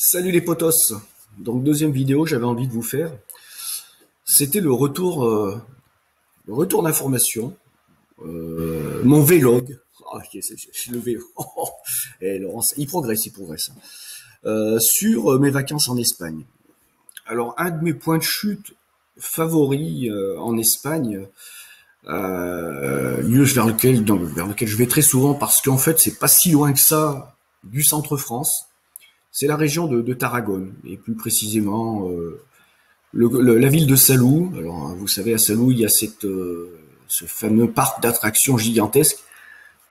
Salut les potos. Donc deuxième vidéo, j'avais envie de vous faire. C'était le retour d'information, mon vlog. Ah, ok, c'est le vélo. Et Laurence, il progresse, il progresse. Sur mes vacances en Espagne. Alors un de mes points de chute favoris en Espagne, lieu vers lequel je vais très souvent parce qu'en fait c'est pas si loin que ça du centre France. C'est la région de Tarragone, et plus précisément la ville de Salou. Alors, vous savez, à Salou, il y a ce fameux parc d'attractions gigantesque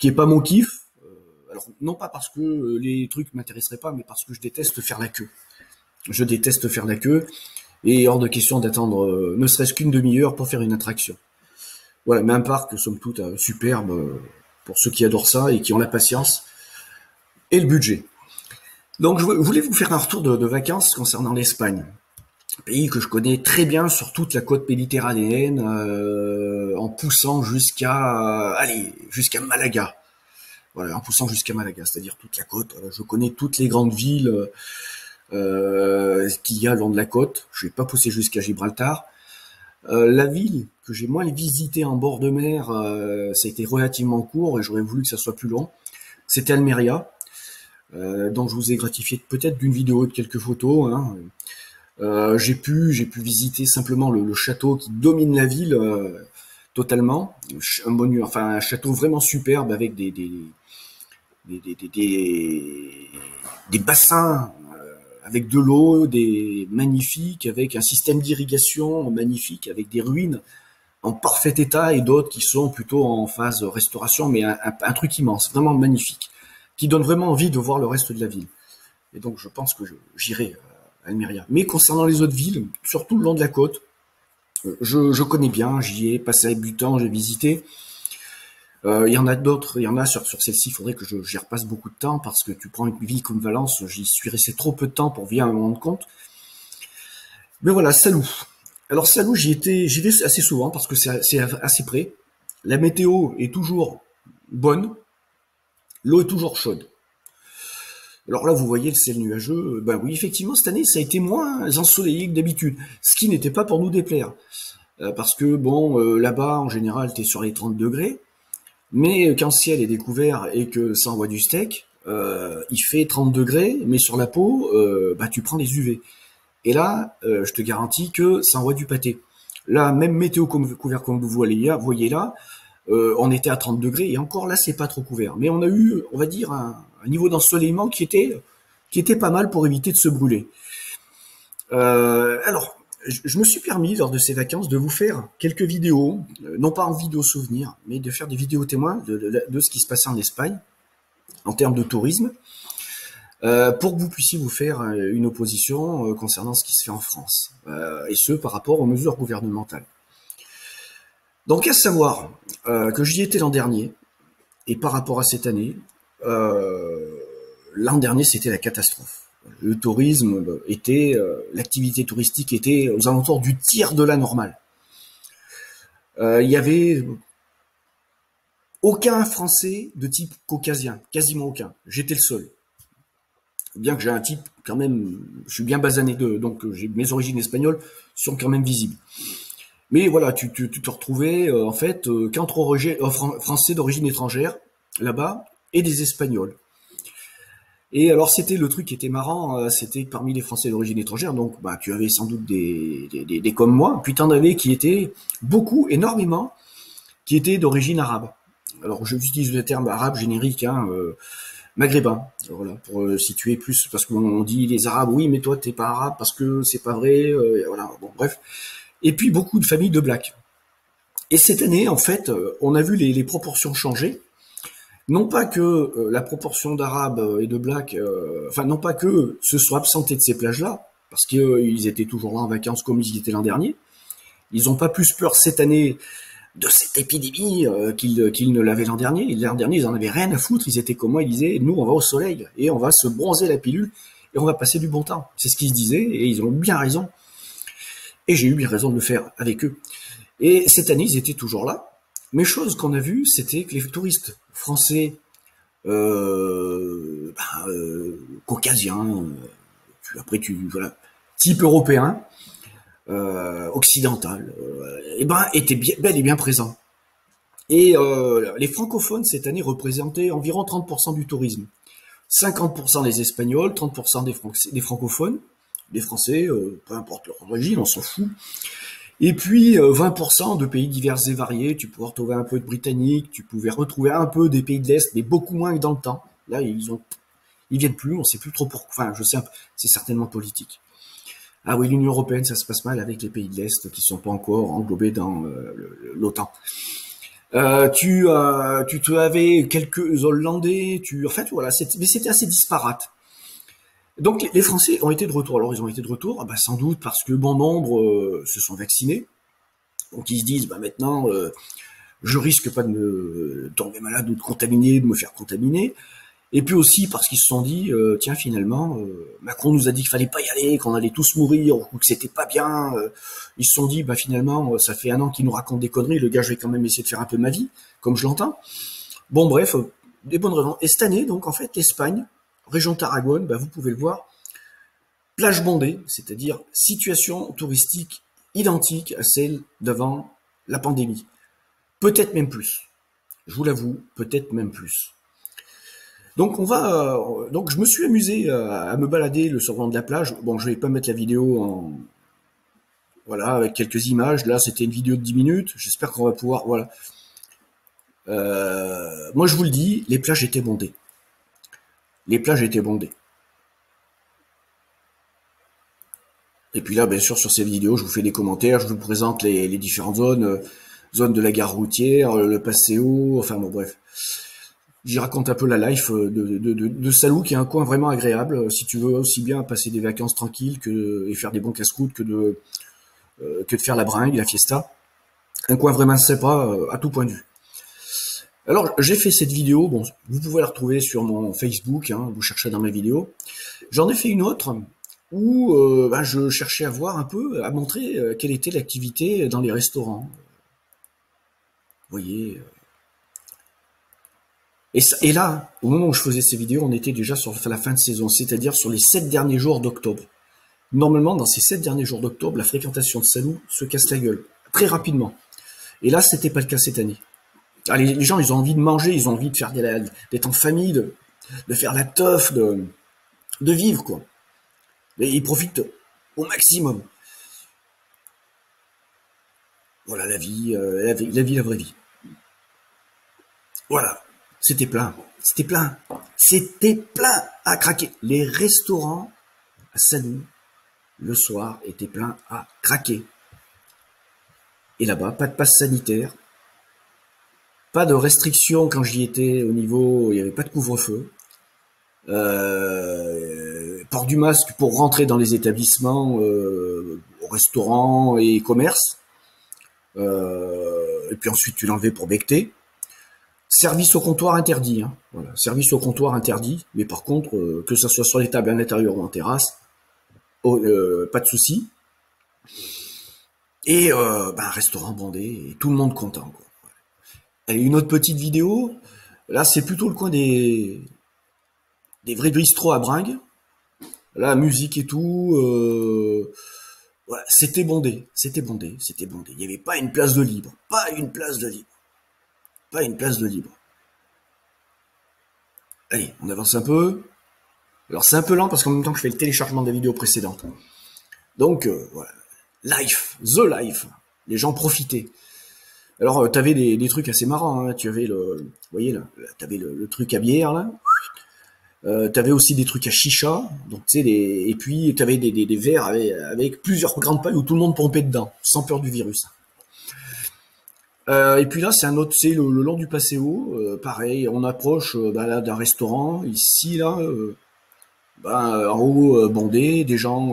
qui est pas mon kiff. Alors, non pas parce que les trucs m'intéresseraient pas, mais parce que je déteste faire la queue. Je déteste faire la queue, et hors de question d'attendre ne serait-ce qu'une demi-heure pour faire une attraction. Voilà, mais un parc, somme toute, superbe pour ceux qui adorent ça et qui ont la patience et le budget. Donc, je voulais vous faire un retour de vacances concernant l'Espagne. Pays que je connais très bien sur toute la côte méditerranéenne, en poussant jusqu'à Malaga. Voilà, en poussant jusqu'à Malaga, c'est-à-dire toute la côte. Je connais toutes les grandes villes qu'il y a le long de la côte. Je vais pas pousser jusqu'à Gibraltar. La ville que j'ai moins visitée en bord de mer, ça a été relativement court et j'aurais voulu que ça soit plus long. C'était Almeria, dont je vous ai gratifié peut-être d'une vidéo et de quelques photos. Hein. J'ai pu visiter simplement le château qui domine la ville totalement. Un château vraiment superbe avec des bassins avec de l'eau, des magnifiques, avec un système d'irrigation magnifique, avec des ruines en parfait état et d'autres qui sont plutôt en phase restauration, mais un truc immense, vraiment magnifique, qui donne vraiment envie de voir le reste de la ville. Et donc je pense que j'irai à Almeria. Mais concernant les autres villes, surtout le long de la côte, je connais bien, j'y ai passé du temps, j'ai visité. Il y en a d'autres, il y en a sur celle-ci, il faudrait que j'y repasse beaucoup de temps parce que tu prends une ville comme Valence, j'y suis resté trop peu de temps pour bien me rendre compte. Mais voilà, Salou. Alors Salou, j'y vais assez souvent parce que c'est assez près. La météo est toujours bonne, l'eau est toujours chaude. Alors là, vous voyez le ciel nuageux. Ben oui, effectivement, cette année, ça a été moins ensoleillé que d'habitude, ce qui n'était pas pour nous déplaire. Parce que, bon, là-bas, en général, t'es sur les 30 degrés, mais quand le ciel est découvert et que ça envoie du steak, il fait 30 degrés, mais sur la peau, bah, tu prends les UV. Et là, je te garantis que ça envoie du pâté. Là, même météo couvert comme vous voyez là, on était à 30 degrés, et encore là, c'est pas trop couvert. Mais on a eu, on va dire, un niveau d'ensoleillement qui était pas mal pour éviter de se brûler. Alors, je me suis permis, lors de ces vacances, de vous faire quelques vidéos, non pas en vidéo souvenir, mais de faire des vidéos témoins de ce qui se passait en Espagne, en termes de tourisme, pour que vous puissiez vous faire une opposition concernant ce qui se fait en France, et ce, par rapport aux mesures gouvernementales. Donc, à savoir que j'y étais l'an dernier, et par rapport à cette année, l'an dernier, c'était la catastrophe. Le tourisme l'activité touristique était aux alentours du tiers de la normale. Il y avait aucun Français de type caucasien, quasiment aucun. J'étais le seul. Bien que j'ai un type quand même, je suis bien basané donc mes origines espagnoles sont quand même visibles. Mais voilà, tu te retrouvais en fait qu'entre Français d'origine étrangère là-bas et des Espagnols. Et alors c'était le truc qui était marrant, c'était que parmi les Français d'origine étrangère, donc bah tu avais sans doute des comme moi, puis t'en avais qui étaient beaucoup, énormément, qui étaient d'origine arabe. Alors j'utilise le terme arabe générique, hein, maghrébin, voilà, pour situer plus, parce qu'on dit les Arabes, oui, mais toi t'es pas arabe parce que c'est pas vrai, voilà, bon bref. Et puis beaucoup de familles de blacks. Et cette année, en fait, on a vu les proportions changer. Non pas que la proportion d'Arabes et de Blacks, enfin non pas que se soient absentés de ces plages-là, parce qu'ils étaient toujours là en vacances comme ils y étaient l'an dernier. Ils n'ont pas plus peur cette année de cette épidémie qu'ils ne l'avaient l'an dernier. L'an dernier, ils en avaient rien à foutre. Ils étaient comme moi, ils disaient, nous, on va au soleil et on va se bronzer la pilule et on va passer du bon temps. C'est ce qu'ils se disaient et ils ont bien raison. Et j'ai eu bien raison de le faire avec eux. Et cette année, ils étaient toujours là. Mais chose qu'on a vue, c'était que les touristes français, caucasiens, après voilà, type européen, occidental, et ben était bel et bien présent. Et les francophones cette année représentaient environ 30% du tourisme. 50% des Espagnols, 30% des francophones, des Français, peu importe leur origine, on s'en fout. Et puis 20% de pays divers et variés, tu pouvais retrouver un peu de Britanniques, tu pouvais retrouver un peu des pays de l'Est, mais beaucoup moins que dans le temps. Là, ils viennent plus, on sait plus trop pourquoi. Enfin, je sais, c'est certainement politique. Ah oui, l'Union européenne, ça se passe mal avec les pays de l'Est qui sont pas encore englobés dans l'OTAN. Tu avais quelques Hollandais, en fait, voilà, mais c'était assez disparate. Donc les Français ont été de retour. Alors ils ont été de retour, sans doute parce que bon nombre se sont vaccinés. Donc ils se disent, maintenant, je risque pas de me tomber malade ou de contaminer, de me faire contaminer. Et puis aussi parce qu'ils se sont dit, tiens finalement, Macron nous a dit qu'il fallait pas y aller, qu'on allait tous mourir, ou que c'était pas bien. Ils se sont dit, finalement, ça fait 1 an qu'il nous raconte des conneries, le gars, je vais quand même essayer de faire un peu ma vie, comme je l'entends. Bon bref, des bonnes raisons. Et cette année, donc en fait, l'Espagne, région Tarragone, vous pouvez le voir, plage bondée, c'est-à-dire situation touristique identique à celle d'avant la pandémie. Peut-être même plus. Je vous l'avoue, peut-être même plus. Donc donc je me suis amusé à me balader le survol de la plage. Bon, je vais pas mettre la vidéo voilà, avec quelques images. Là, c'était une vidéo de 10 minutes. J'espère qu'on va pouvoir, voilà. Moi, je vous le dis, les plages étaient bondées. Les plages étaient bondées. Et puis là, bien sûr, sur ces vidéos, je vous fais des commentaires, je vous présente les différentes zones, zone de la gare routière, le Paseo, enfin bon, bref. J'y raconte un peu la life de Salou, qui est un coin vraiment agréable, si tu veux aussi bien passer des vacances tranquilles et faire des bons casse-croûtes que de faire la bringue, la fiesta. Un coin vraiment sympa à tout point de vue. Alors, j'ai fait cette vidéo, bon, vous pouvez la retrouver sur mon Facebook, hein, vous cherchez dans mes vidéos. J'en ai fait une autre où je cherchais à voir un peu, à montrer quelle était l'activité dans les restaurants. Vous voyez. Et là, au moment où je faisais ces vidéos, on était déjà sur la fin de saison, c'est-à-dire sur les 7 derniers jours d'octobre. Normalement, dans ces 7 derniers jours d'octobre, la fréquentation de Salou se casse la gueule, très rapidement. Et là, c'était pas le cas cette année. Alors, les gens, ils ont envie de manger, ils ont envie de faire d'être en famille, de faire la teuf, de vivre, quoi. Et ils profitent au maximum. Voilà, la vie, la vraie vie. Voilà, c'était plein, c'était plein à craquer. Les restaurants à Salou, le soir, étaient pleins à craquer. Et là-bas, pas de passe sanitaire, pas de restrictions quand j'y étais au niveau, il n'y avait pas de couvre-feu. Port du masque pour rentrer dans les établissements, restaurants et commerces. Et puis ensuite tu l'enlevais pour becter. Service au comptoir interdit, hein. Voilà, service au comptoir interdit, mais par contre, que ce soit sur les tables à l'intérieur ou en terrasse, pas de souci. Et un restaurant bondé, et tout le monde content, quoi. Allez, une autre petite vidéo. Là, c'est plutôt le coin des vrais bistrots à bringues. La musique et tout. Voilà, c'était bondé. Il n'y avait pas une place de libre. Pas une place de libre. Allez, on avance un peu. Alors, c'est un peu lent parce qu'en même temps que je fais le téléchargement des vidéos précédentes. Donc, voilà. The life. Les gens profitaient. Alors, t'avais des trucs assez marrants, hein. Tu avais vous voyez là, t'avais le truc à bière là. T'avais aussi des trucs à chicha, donc tu sais et puis t'avais des verres avec plusieurs grandes pailles où tout le monde pompait dedans, sans peur du virus. Et puis là, c'est un autre, c'est le long du Paseo, pareil, on approche là d'un restaurant ici là, en haut bondé, des gens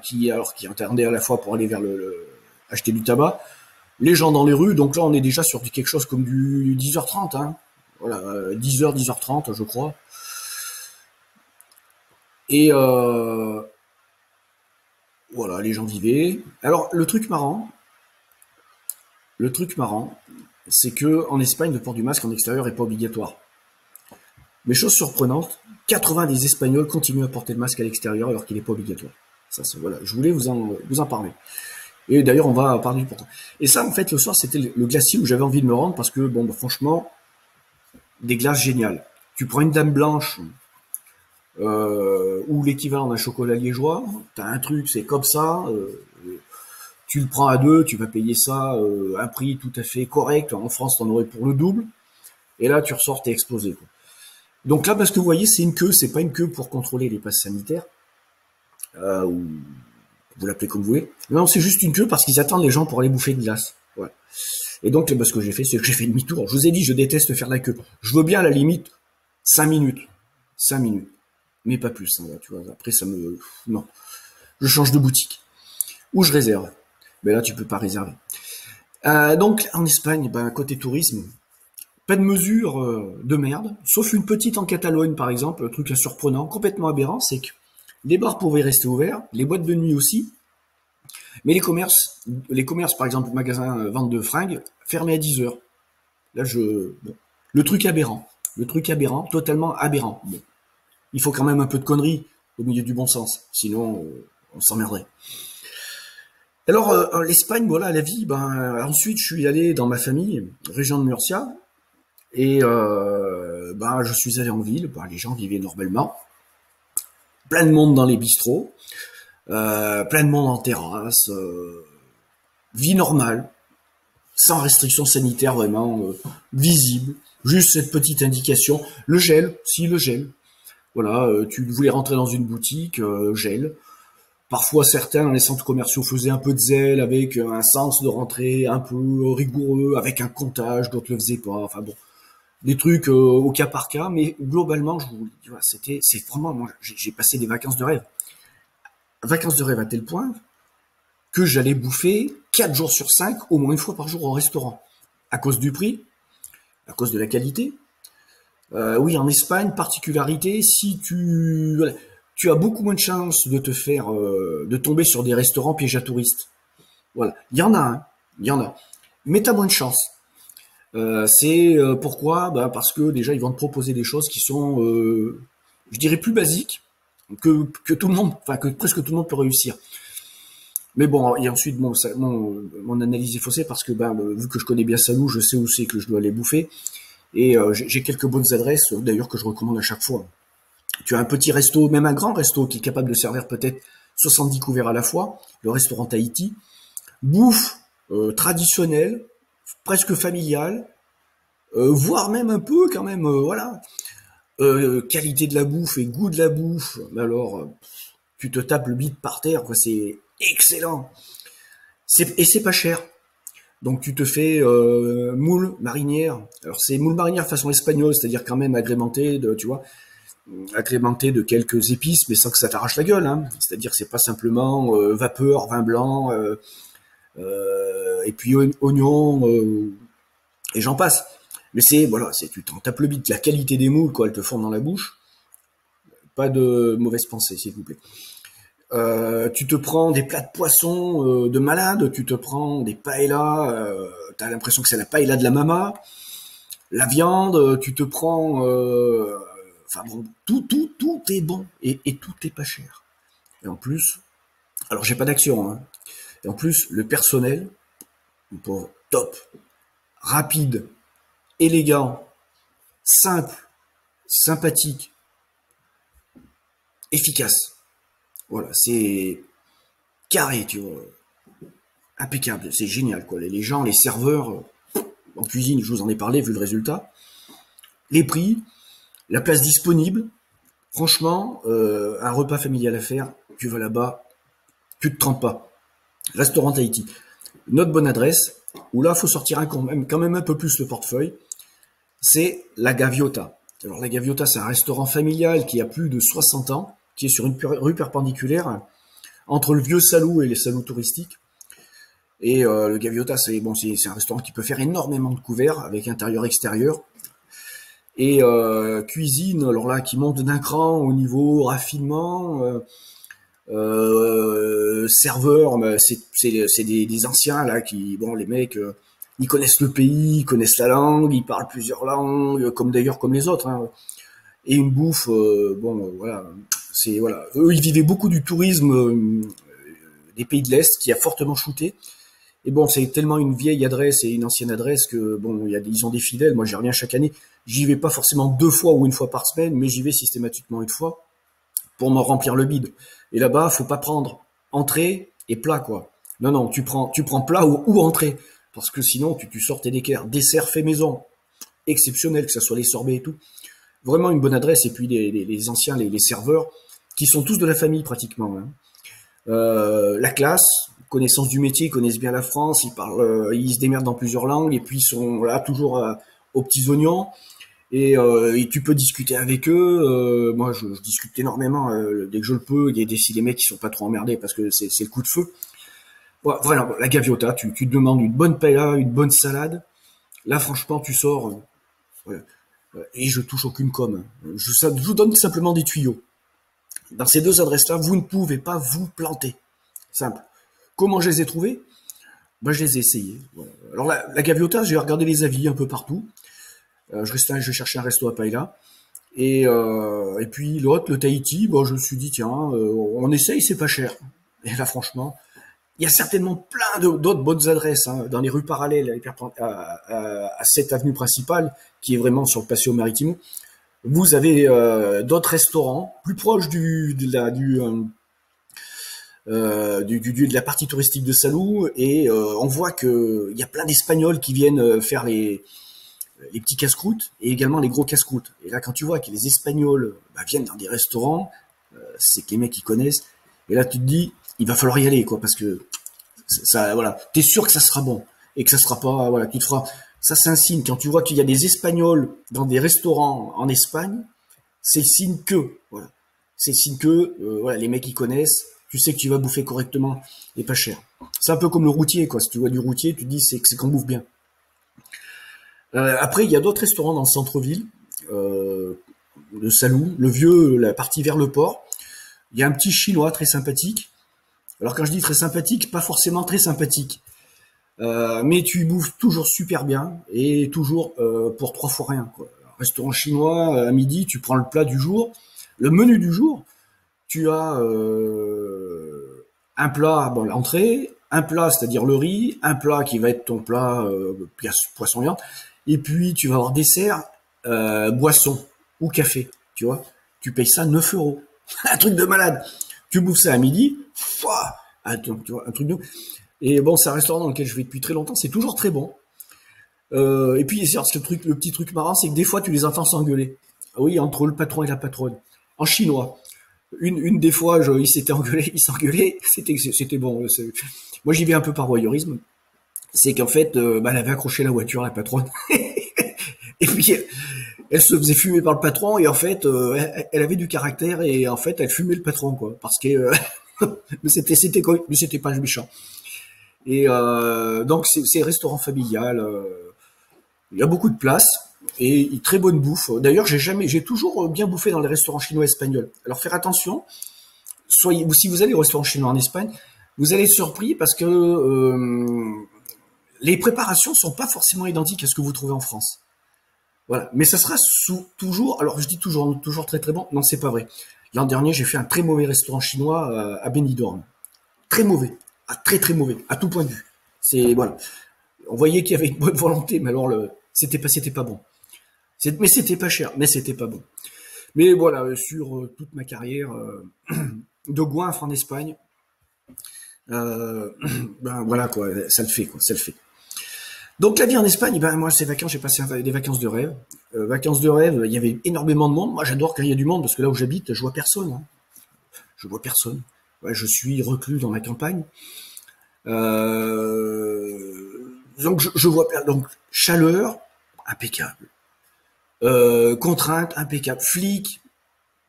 qui attendaient à la fois pour aller vers acheter du tabac. Les gens dans les rues, donc là on est déjà sur quelque chose comme du 10h30, hein. Voilà, 10h, 10h30 je crois. Et voilà, les gens vivaient. Alors le truc marrant, c'est que en Espagne le port du masque en extérieur est pas obligatoire. Mais chose surprenante, 80 des Espagnols continuent à porter le masque à l'extérieur alors qu'il n'est pas obligatoire. Ça, voilà, je voulais vous en parler. Et d'ailleurs, on va parler du pourquoi. Et ça, en fait, le soir, c'était le glacier où j'avais envie de me rendre parce que, bon, bah, franchement, des glaces géniales. Tu prends une dame blanche ou l'équivalent d'un chocolat liégeois, t'as un truc, c'est comme ça. Tu le prends à deux, tu vas payer ça un prix tout à fait correct. En France, t'en aurais pour le double. Et là, tu ressors, t'es explosé, quoi. Donc là, parce que vous voyez, c'est une queue, c'est pas une queue pour contrôler les passes sanitaires, ou vous l'appelez comme vous voulez. Non, c'est juste une queue parce qu'ils attendent les gens pour aller bouffer de glace. Voilà. Et donc, ce que j'ai fait, c'est que j'ai fait demi-tour. Je vous ai dit, je déteste faire la queue. Je veux bien, à la limite, 5 minutes. 5 minutes. Mais pas plus, hein, là, tu vois. Après, ça me... Non. Je change de boutique. Ou je réserve. Mais là, tu peux pas réserver. Donc, en Espagne, ben, côté tourisme, pas de mesures de merde, sauf une petite en Catalogne, par exemple, un truc surprenant, complètement aberrant, c'est que les bars pouvaient rester ouverts, les boîtes de nuit aussi, mais les commerces, par exemple, magasins vente de fringues, fermés à 10 heures. Là, bon. Le truc aberrant, totalement aberrant. Bon. Il faut quand même un peu de conneries au milieu du bon sens, sinon on s'emmerderait. Alors, l'Espagne, voilà, la vie, ben, ensuite, je suis allé dans ma famille, région de Murcia, et ben, je suis allé en ville, ben, les gens vivaient normalement, plein de monde dans les bistrots, plein de monde en terrasse, vie normale, sans restriction sanitaire vraiment visible, juste cette petite indication, le gel, si le gel, voilà, tu voulais rentrer dans une boutique, gel. Parfois, certains dans les centres commerciaux faisaient un peu de zèle avec un sens de rentrée un peu rigoureux, avec un comptage, d'autres le faisaient pas. Enfin bon, des trucs au cas par cas, mais globalement, je vous dis, voilà, c'est vraiment, moi, j'ai passé des vacances de rêve. Vacances de rêve à tel point que j'allais bouffer 4 jours sur 5, au moins une fois par jour au restaurant. À cause du prix, à cause de la qualité. Oui, en Espagne, particularité, si tu as beaucoup moins de chances de te faire, de tomber sur des restaurants pièges à touristes. Voilà, il y en a, hein, il y en a, mais t'as moins de chance. C'est pourquoi? Ben parce que déjà ils vont te proposer des choses qui sont, je dirais, plus basiques que tout le monde, enfin que presque tout le monde peut réussir. Mais bon, et ensuite mon analyse est faussée parce que ben vu que je connais bien Salou, je sais où c'est que je dois aller bouffer. Et j'ai quelques bonnes adresses, d'ailleurs, que je recommande à chaque fois. Tu as un petit resto, même un grand resto, qui est capable de servir peut-être 70 couverts à la fois, le restaurant Tahiti. Bouffe traditionnelle, presque familiale, voire même un peu quand même, voilà. Qualité de la bouffe et goût de la bouffe, alors tu te tapes le bide par terre, quoi, c'est excellent. Et c'est pas cher. Donc tu te fais moule marinière. Alors c'est moule marinière façon espagnole, c'est-à-dire quand même agrémenté de, tu vois, agrémenté de quelques épices, mais sans que ça t'arrache la gueule. Hein. C'est-à-dire que c'est pas simplement vapeur, vin blanc, et puis oignons, et j'en passe. Mais c'est voilà, c'est tu t'en tapes le bide. La qualité des moules, quoi, elles te fondent dans la bouche. Pas de mauvaise pensée, s'il vous plaît. Tu te prends des plats de poisson de malade, tu te prends des paellas, t'as l'impression que c'est la paella de la mama, la viande, tu te prends, enfin bon, tout est bon et tout est pas cher. Et en plus, alors j'ai pas d'action, hein. Et en plus, le personnel, pour top, rapide, élégant, simple, sympathique, efficace. Voilà, c'est carré, tu vois. Impeccable, c'est génial, quoi. Les gens, les serveurs, en cuisine, je vous en ai parlé, vu le résultat. Les prix, la place disponible. Franchement, un repas familial à faire, tu vas là-bas, tu te trompes pas. Restaurant Tahiti. Notre bonne adresse, où là, faut sortir quand même un peu plus le portefeuille, c'est la Gaviota. Alors la Gaviota, c'est un restaurant familial qui a plus de 60 ans, qui est sur une rue perpendiculaire, entre le vieux Salou et les Salous touristiques. Et le Gaviota, c'est bon, c'est un restaurant qui peut faire énormément de couverts avec intérieur-extérieur. Et cuisine, alors là, qui monte d'un cran au niveau raffinement. Serveurs, c'est des anciens là qui, bon, les mecs, ils connaissent le pays, ils connaissent la langue, ils parlent plusieurs langues, comme d'ailleurs comme les autres. Hein. et une bouffe, voilà, c'est voilà. Eux, ils vivaient beaucoup du tourisme des pays de l'Est qui a fortement shooté. Et bon, c'est tellement une vieille adresse et une ancienne adresse que bon, ils ont des fidèles. Moi, j'y reviens chaque année. J'y vais pas forcément 2 fois ou 1 fois par semaine, mais j'y vais systématiquement 1 fois pour me remplir le bide. Et là-bas, faut pas prendre entrée et plat, quoi. Non, non, tu prends plat ou entrée. Parce que sinon, tu sors tes déquers. Dessert fait maison. Exceptionnel, que ce soit les sorbets et tout. Vraiment une bonne adresse. Et puis les anciens, les serveurs, qui sont tous de la famille pratiquement, hein. La classe, connaissance du métier, ils connaissent bien la France, ils parlent, ils se démerdent dans plusieurs langues, et puis ils sont là toujours aux petits oignons. Et tu peux discuter avec eux. Moi, je discute énormément dès que je le peux. Il y a des mecs qui sont pas trop emmerdés parce que c'est le coup de feu. Voilà, la gaviota, tu te demandes une bonne paella, une bonne salade. Là, franchement, tu sors. Voilà. Et je touche aucune com. Je vous donne simplement des tuyaux. Dans ces 2 adresses-là, vous ne pouvez pas vous planter. Simple. Comment je les ai trouvés? Ben, je les ai essayés. Voilà. Alors la gaviota, j'ai regardé les avis un peu partout. Je cherchais un resto à paella. Et puis l'autre, le Tahiti, bon, je me suis dit, tiens, on essaye, c'est pas cher. Et là, franchement, il y a certainement plein d'autres bonnes adresses hein, dans les rues parallèles à cette avenue principale, qui est vraiment sur le Paseo Maritimo. Vous avez d'autres restaurants plus proches de la partie touristique de Salou, et on voit que il y a plein d'Espagnols qui viennent faire les petits casse-croûtes et également les gros casse-croûtes. Et là, quand tu vois que les Espagnols viennent dans des restaurants, c'est que les mecs qui connaissent. Et là, tu te dis, il va falloir y aller, quoi, parce que ça, voilà, t'es sûr que ça sera bon et que ça sera pas, voilà, tu te feras. Ça, c'est un signe. Quand tu vois qu'il y a des Espagnols dans des restaurants en Espagne, c'est signe que, voilà, c'est signe que, voilà, les mecs ils connaissent. Tu sais que tu vas bouffer correctement et pas cher. C'est un peu comme le routier, quoi. Si tu vois du routier, tu te dis c'est qu'on bouffe bien. Après, il y a d'autres restaurants dans le centre-ville, le Salou, le vieux, la partie vers le port. Il y a un petit chinois très sympathique. Alors quand je dis très sympathique, pas forcément très sympathique. Mais tu bouffes toujours super bien et toujours pour 3 fois rien, quoi. Restaurant chinois, à midi, tu prends le plat du jour, le menu du jour. Tu as un plat, bon, l'entrée, un plat, c'est-à-dire le riz, un plat qui va être ton plat poisson viande, et puis tu vas avoir dessert, boisson ou café, tu vois. Tu payes ça 9 euros. Un truc de malade. Tu bouffes ça à midi, fouah, tu vois, un truc de... Et bon, c'est un restaurant dans lequel je vais depuis très longtemps, c'est toujours très bon. Et puis, le petit truc marrant, c'est que des fois, tu les entends s'engueuler. Oui, entre le patron et la patronne. En chinois. Une des fois, ils s'étaient engueulés, ils s'engueulaient, c'était bon. Moi, j'y vais un peu par voyeurisme. C'est qu'en fait, elle avait accroché la voiture, la patronne. Et puis, elle se faisait fumer par le patron, et en fait, elle avait du caractère, et en fait, elle fumait le patron, quoi. Parce que, mais c'était pas méchant. Et donc, c'est un restaurant familial. Il y a beaucoup de place et très bonne bouffe. D'ailleurs, j'ai toujours bien bouffé dans les restaurants chinois espagnols. Alors, faire attention. Si vous allez au restaurant chinois en Espagne, vous allez être surpris parce que les préparations sont pas forcément identiques à ce que vous trouvez en France. Voilà. Mais ça sera toujours, alors je dis toujours très très bon. Non, c'est pas vrai. L'an dernier, j'ai fait un très mauvais restaurant chinois à Benidorm. Très mauvais. Très très mauvais. À tout point de vue. Voilà. On voyait qu'il y avait une bonne volonté, mais alors c'était pas bon. Mais c'était pas cher, mais c'était pas bon. Mais voilà, sur toute ma carrière de goinfre en Espagne, voilà quoi, ça le fait quoi, ça le fait. Donc la vie en Espagne, moi ces vacances, j'ai passé des vacances de rêve. Vacances de rêve, il y avait énormément de monde. Moi j'adore quand il y a du monde parce que là où j'habite, je vois personne. Hein. Je vois personne. Ouais, je suis reclus dans la campagne. Donc je vois donc chaleur impeccable, contrainte impeccable, flic,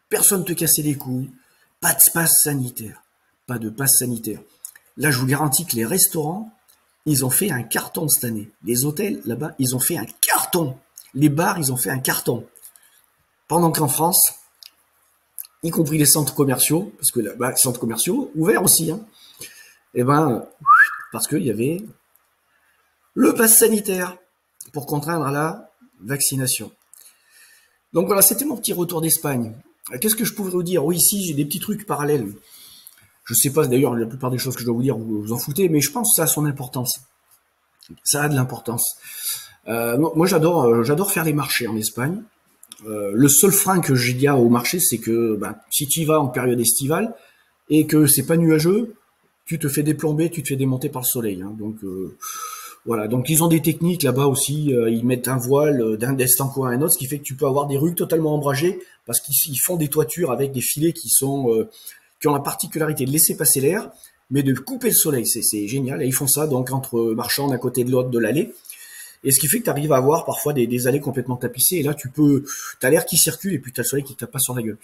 personne te cassait les couilles, pas de passe sanitaire, pas de passe sanitaire. Là je vous garantis que les restaurants, ils ont fait un carton cette année. Les hôtels là-bas, ils ont fait un carton. Les bars, ils ont fait un carton. Pendant qu'en France, y compris les centres commerciaux, parce que là-bas, les centres commerciaux ouverts aussi, hein, et parce qu'il y avait le pass sanitaire pour contraindre à la vaccination. Donc voilà, c'était mon petit retour d'Espagne. Qu'est-ce que je pourrais vous dire? Oui, ici, j'ai des petits trucs parallèles. Je sais pas, d'ailleurs, la plupart des choses que je dois vous dire, vous vous en foutez, mais je pense que ça a son importance. Ça a de l'importance. Moi, j'adore faire les marchés en Espagne. Le seul frein que j'ai dit au marché, c'est que ben, si tu y vas en période estivale et que c'est pas nuageux, tu te fais déplomber, tu te fais démonter par le soleil. Hein. Donc voilà. Donc ils ont des techniques là-bas aussi. Ils mettent un voile d'un estanco à un autre, ce qui fait que tu peux avoir des rues totalement ombragées parce qu'ils font des toitures avec des filets qui ont la particularité de laisser passer l'air, mais de couper le soleil. C'est génial. Et ils font ça donc entre marchands d'un côté de l'autre de l'allée. Et ce qui fait que tu arrives à avoir parfois des allées complètement tapissées. Et là, t'as l'air qui circule et puis t'as le soleil qui tape pas sur la gueule.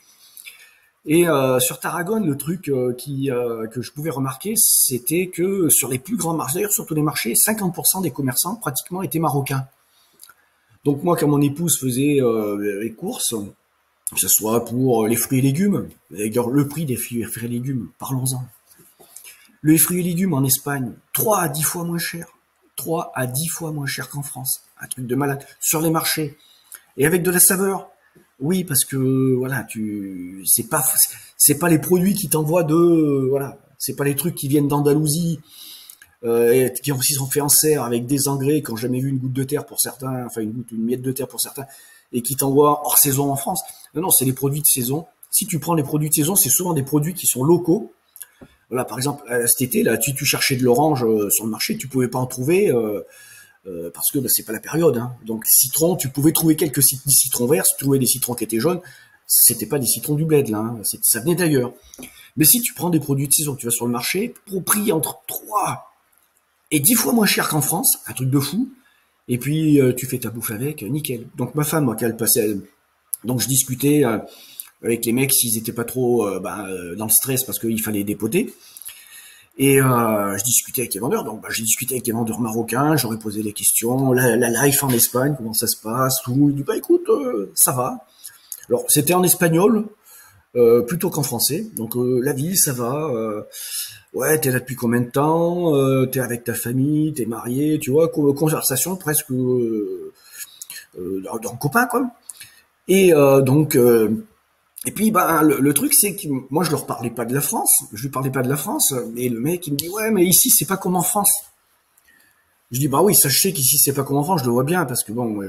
Et sur Tarragone, le truc que je pouvais remarquer, c'était que sur les plus grands marchés, d'ailleurs sur tous les marchés, 50% des commerçants pratiquement étaient marocains. Donc moi, quand mon épouse faisait les courses, que ce soit pour les fruits et légumes, d'ailleurs le prix des fruits et légumes, parlons-en. Les fruits et légumes en Espagne, 3 à 10 fois moins cher. 3 à 10 fois moins cher qu'en France. Un truc de malade. Sur les marchés. Et avec de la saveur. Oui, parce que, voilà, c'est pas les produits qui t'envoient voilà. C'est pas les trucs qui viennent d'Andalousie, et qui aussi sont faits en serre avec des engrais, qui n'ont jamais vu une goutte de terre pour certains, enfin une miette de terre pour certains, et qui t'envoient hors saison en France. Non, c'est les produits de saison. Si tu prends les produits de saison, c'est souvent des produits qui sont locaux. Voilà, par exemple, cet été, là, tu cherchais de l'orange sur le marché, tu pouvais pas en trouver parce que c'est pas la période. Hein. Donc, citron, tu pouvais trouver quelques citrons verts, si tu trouvais des citrons qui étaient jaunes, c'était pas des citrons du bled, là, hein, ça venait d'ailleurs. Mais si tu prends des produits de saison, tu vas sur le marché, au prix entre 3 et 10 fois moins cher qu'en France, un truc de fou, et puis tu fais ta bouffe avec, nickel. Donc ma femme, moi, quand elle passait, donc je discutais avec les mecs s'ils étaient pas trop dans le stress parce qu'il fallait dépoter. Et je discutais avec les vendeurs, donc j'ai discuté avec les vendeurs marocains, j'aurais posé des questions, la life en Espagne, comment ça se passe, tout. Il dit écoute, ça va. Alors c'était en espagnol plutôt qu'en français, donc la vie ça va. Ouais, t'es là depuis combien de temps, t'es avec ta famille, t'es marié, tu vois, conversation presque d'un copain quoi. Et donc et puis, le truc, c'est que moi, je leur parlais pas de la France. Je lui parlais pas de la France. Et le mec, il me dit, ouais, mais ici, c'est pas comme en France. Je dis, bah oui, ça, je sais qu'ici, c'est pas comme en France. Je le vois bien parce que bon,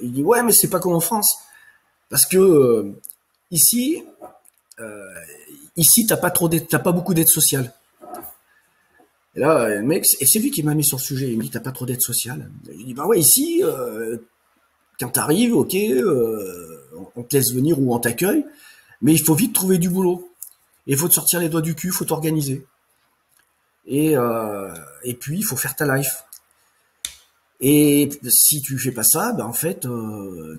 il dit, ouais, mais c'est pas comme en France. Parce que, ici, t'as pas beaucoup d'aide sociale. Et là, le mec, et c'est lui qui m'a mis sur le sujet. Il me dit, t'as pas trop d'aide sociale. Je dis, bah ouais, ici, quand t'arrives, ok, on te laisse venir ou on t'accueille, mais il faut vite trouver du boulot. Et il faut te sortir les doigts du cul, il faut t'organiser. Et puis, il faut faire ta life. Et si tu fais pas ça, en fait,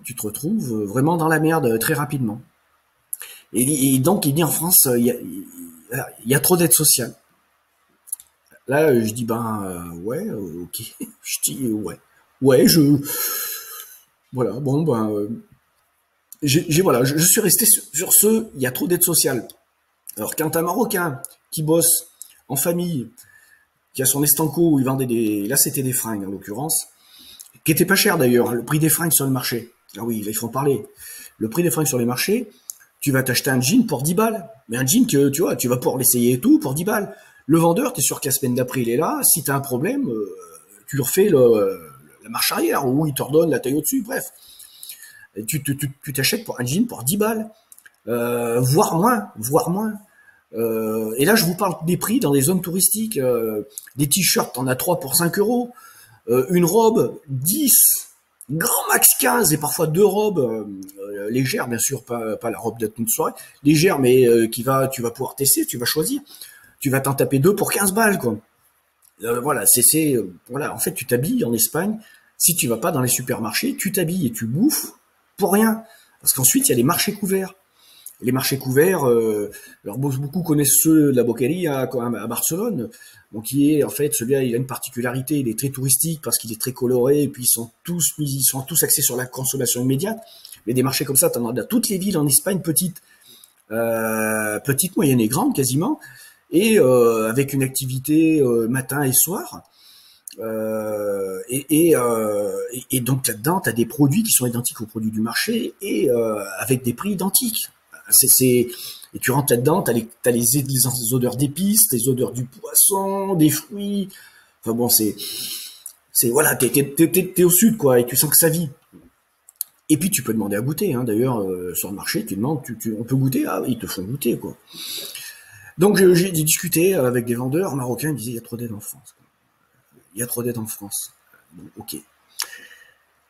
tu te retrouves vraiment dans la merde très rapidement. Et donc, il dit en France, il y a trop d'aide sociale. Là, je dis, ouais, ok. Je dis, ouais. Ouais, voilà, bon, voilà, je suis resté sur ce, il y a trop d'aide sociale. Alors, quand un Marocain qui bosse en famille, qui a son estanco où il vendait là c'était des fringues en l'occurrence, qui était pas cher d'ailleurs, hein, le prix des fringues sur le marché. Ah oui, là, il faut en parler. Le prix des fringues sur les marchés, tu vas t'acheter un jean pour 10 balles. Mais un jean que, tu vois, tu vas pouvoir l'essayer et tout pour 10 balles. Le vendeur, t'es sûr qu'à la semaine d'après, il est là. Si t'as un problème, tu lui refais la marche arrière ou il te redonne la taille au-dessus, bref. Tu t'achètes pour un jean pour 10 balles, voire moins. Et là, je vous parle des prix dans des zones touristiques. Des t-shirts, t'en as 3 pour 5 euros. Une robe, 10, grand max 15, et parfois 2 robes légères, bien sûr, pas la robe d'une soirée, légère, mais tu vas pouvoir tester, tu vas choisir. Tu vas t'en taper 2 pour 15 balles, quoi. Voilà, voilà. En fait, tu t'habilles en Espagne. Si tu vas pas dans les supermarchés, tu t'habilles et tu bouffes pour rien. Parce qu'ensuite, il y a les marchés couverts. Les marchés couverts, alors beaucoup connaissent ceux de la Boqueria à Barcelone. Donc, qui est en fait celui-là, il a une particularité, il est très touristique parce qu'il est très coloré, et puis ils sont tous axés sur la consommation immédiate. Mais des marchés comme ça, t'en as dans toutes les villes en Espagne, petites, moyennes et grandes quasiment, et avec une activité matin et soir. Et donc là-dedans, tu as des produits qui sont identiques aux produits du marché et avec des prix identiques. Et tu rentres là-dedans, t'as les odeurs d'épices, les odeurs du poisson, des fruits. Enfin bon, voilà, t'es au sud quoi, et tu sens que ça vit. Et puis tu peux demander à goûter, hein. D'ailleurs, sur le marché, tu demandes, on peut goûter, ah, ils te font goûter quoi. Donc j'ai discuté avec des vendeurs marocains, ils me disaient il y a trop d'aide en France. Il y a trop d'aide en France. Bon, ok.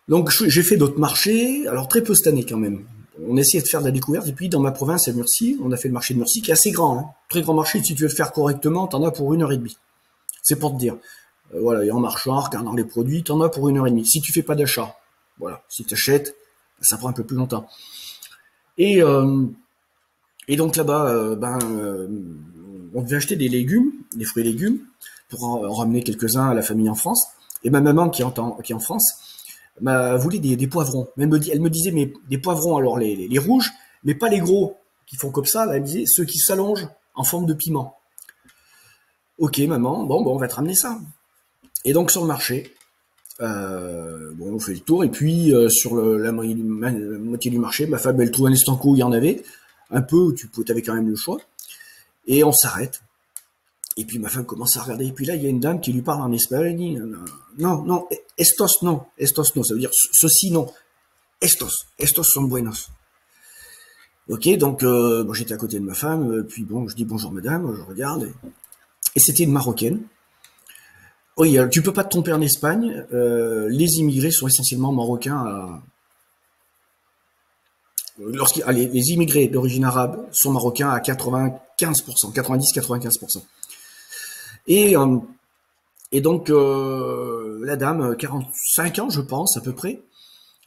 Donc j'ai fait d'autres marchés, alors très peu cette année quand même. On essayait de faire de la découverte, et puis dans ma province, à Murcie, on a fait le marché de Murcie, qui est assez grand, hein. Très grand marché, si tu veux le faire correctement, t'en as pour 1 heure et demie. C'est pour te dire. Voilà, et en marchant, en regardant les produits, t'en as pour 1 heure et demie. Si tu fais pas d'achat, voilà, si tu achètes, ça prend un peu plus longtemps. Et, euh, et donc là-bas, on devait acheter des légumes, des fruits et légumes, pour en ramener quelques-uns à la famille en France. Et ma maman, qui est en France, voulait des poivrons. Elle me disait, mais des poivrons, alors les rouges, mais pas les gros, qui font comme ça. Là, elle me disait, ceux qui s'allongent en forme de piment. Ok, maman, bon, on va te ramener ça. Et donc sur le marché, on fait le tour, et puis sur la moitié du marché, ma femme, elle trouve un estanco où il y en avait, un peu, où tu avais quand même le choix, et on s'arrête. Et puis ma femme commence à regarder, et puis là, il y a une dame qui lui parle en espagnol, elle dit, non, estos non, ça veut dire ceci non, estos son buenos. Ok, donc j'étais à côté de ma femme, puis bon, je dis bonjour madame, je regarde, et c'était une Marocaine. Oui, tu peux pas te tromper en Espagne, les immigrés sont essentiellement marocains. Les immigrés d'origine arabe sont marocains à 95%, 90-95%. Et, euh, et donc, la dame, 45 ans, je pense, à peu près.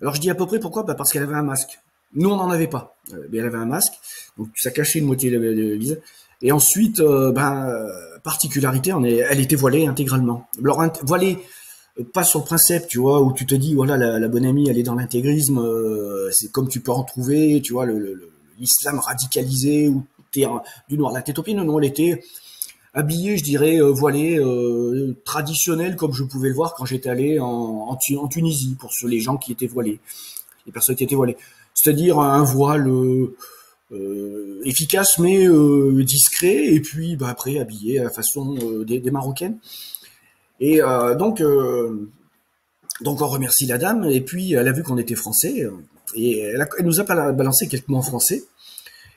Alors, je dis à peu près pourquoi? Parce qu'elle avait un masque. Nous, on n'en avait pas. Mais elle avait un masque. Donc, ça cachait une moitié de le visage. Et ensuite, particularité, elle était voilée intégralement. Alors, voilée, pas sur le principe, tu vois, où tu te dis, voilà, la bonne amie, elle est dans l'intégrisme, c'est comme tu peux en trouver, tu vois, l'islam radicalisé, où t'es du noir la tête aux pieds. Non, elle était habillée, je dirais, voilée, traditionnelle, comme je pouvais le voir quand j'étais allé en Tunisie, pour les gens qui étaient voilés, les personnes qui étaient voilées. C'est-à-dire un voile efficace, mais discret, et puis après habillé à la façon des Marocaines. Et donc on remercie la dame, et puis elle a vu qu'on était français, et elle nous a balancé quelques mots en français.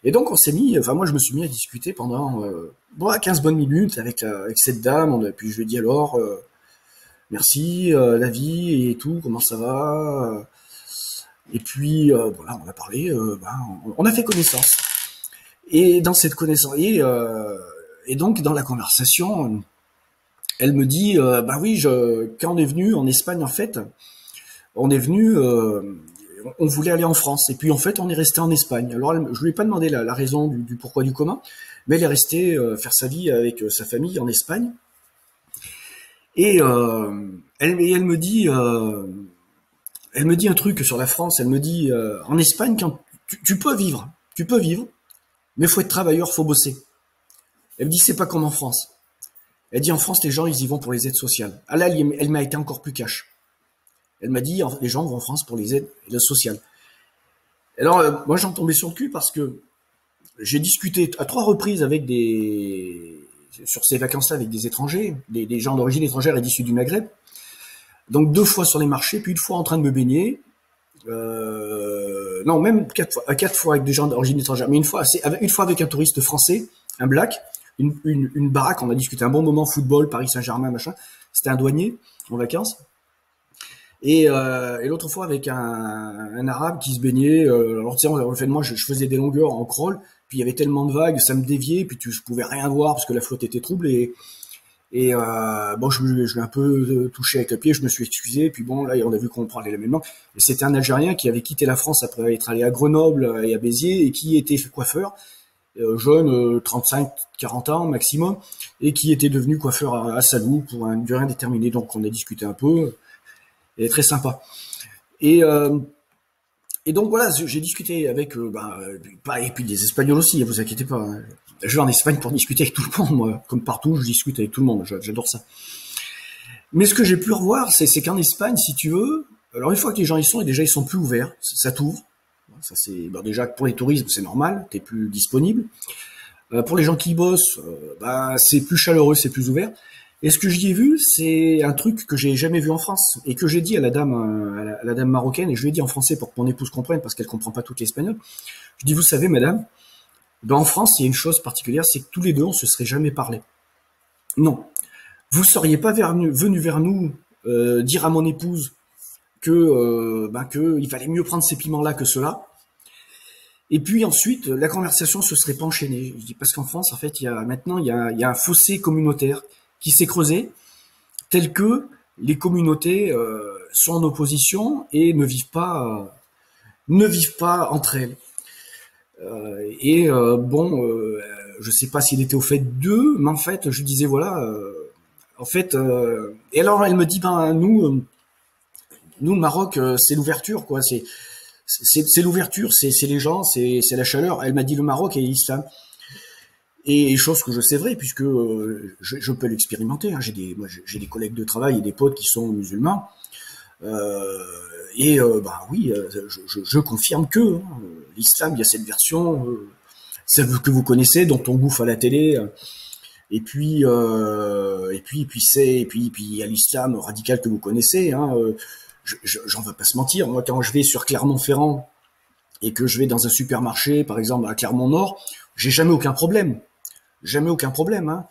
Et donc on s'est mis, enfin moi je me suis mis à discuter pendant 15 bonnes minutes avec cette dame, puis je lui ai dit alors, merci, la vie et tout, comment ça va, et puis voilà, on a parlé, on a fait connaissance. Et dans cette connaissance, et donc dans la conversation, elle me dit, oui, quand on est venu en Espagne, en fait, on est venu, on voulait aller en France, et puis en fait, on est resté en Espagne. Alors, je lui ai pas demandé la raison du pourquoi du comment, mais elle est restée faire sa vie avec sa famille en Espagne. Et elle me dit, un truc sur la France. Elle me dit, en Espagne, quand tu peux vivre, mais faut être travailleur, faut bosser. Elle me dit, c'est pas comme en France. Elle dit en France, les gens, ils y vont pour les aides sociales. Ah là, elle m'a été encore plus cash. Elle m'a dit, les gens vont en France pour les aides sociales. Alors, moi, j'en tombais sur le cul parce que j'ai discuté à 3 reprises sur ces vacances-là avec des étrangers, des gens d'origine étrangère et d'issue du Maghreb. Donc 2 fois sur les marchés, puis 1 fois en train de me baigner. Non, même 4 fois avec des gens d'origine étrangère, mais 1 fois avec un touriste français, un black. Une baraque, on a discuté un bon moment, football, Paris Saint-Germain, machin. C'était un douanier en vacances. Et l'autre fois avec un arabe qui se baignait. Alors tu sais, en fait, moi je faisais des longueurs en crawl, puis il y avait tellement de vagues, ça me déviait, puis je pouvais rien voir parce que la flotte était trouble. Et je l'ai un peu touché avec le pied, je me suis excusé, puis bon, là on a vu qu'on parlait la même langue. Et c'était un Algérien qui avait quitté la France après être allé à Grenoble et à Béziers, et qui était coiffeur. Jeune, 35-40 ans maximum, et qui était devenu coiffeur à Salou pour une durée indéterminée. Donc on a discuté un peu, et très sympa. Et donc voilà, j'ai discuté avec, et puis des Espagnols aussi, vous inquiétez pas. Hein. Je vais en Espagne pour discuter avec tout le monde, moi. Comme partout, je discute avec tout le monde, j'adore ça. Mais ce que j'ai pu revoir, c'est qu'en Espagne, si tu veux, alors une fois que les gens y sont, et déjà ils sont plus ouverts, ça t'ouvre. Ça c'est bon, déjà pour les touristes, c'est normal, t'es plus disponible. Pour les gens qui bossent, bah, c'est plus chaleureux, c'est plus ouvert. Et ce que j'y ai vu, c'est un truc que j'ai jamais vu en France et que j'ai dit à la dame, à la dame marocaine, et je lui ai dit en français pour que mon épouse comprenne parce qu'elle comprend pas tout l'espagnol. Je dis, vous savez, madame, ben en France, il y a une chose particulière, c'est que tous les deux, on se serait jamais parlé. Non, vous seriez pas venu vers nous dire à mon épouse que il fallait mieux prendre ces piments-là que ceux-là. Et puis ensuite, la conversation se serait pas enchaînée. Je dis parce qu'en France, en fait, il y a un fossé communautaire qui s'est creusé, tel que les communautés sont en opposition et ne vivent pas entre elles. Je sais pas s'il était au fait d'eux, mais en fait, je disais voilà, et alors elle me dit ben nous le Maroc, c'est l'ouverture quoi, c'est l'ouverture, c'est les gens, c'est la chaleur. Elle m'a dit le Maroc et l'islam. Et chose que je sais vrai, puisque je peux l'expérimenter. Hein. J'ai des collègues de travail et des potes qui sont musulmans. Euh, bah oui, je confirme que l'islam, il y a cette version celle que vous connaissez, dont on bouffe à la télé. Et puis il y a l'islam radical que vous connaissez. Hein, j'en veux pas se mentir. Moi, quand je vais sur Clermont-Ferrand et que je vais dans un supermarché, par exemple à Clermont-Nord, j'ai jamais aucun problème. Jamais aucun problème. Hein.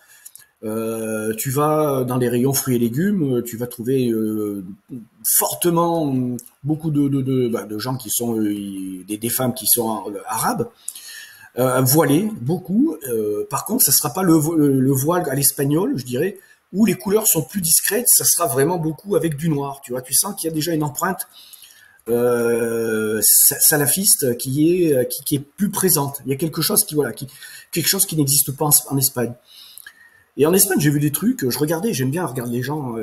Tu vas dans les rayons fruits et légumes, tu vas trouver fortement beaucoup de gens qui sont des femmes qui sont arabes, voilées, beaucoup. Par contre, ça sera pas le voile à l'espagnol, je dirais, où les couleurs sont plus discrètes. Ça sera vraiment beaucoup avec du noir. Tu vois, tu sens qu'il y a déjà une empreinte salafiste qui est plus présente. Il y a quelque chose quelque chose qui n'existe pas en Espagne. Et en Espagne, j'ai vu des trucs, je regardais, j'aime bien regarder les gens,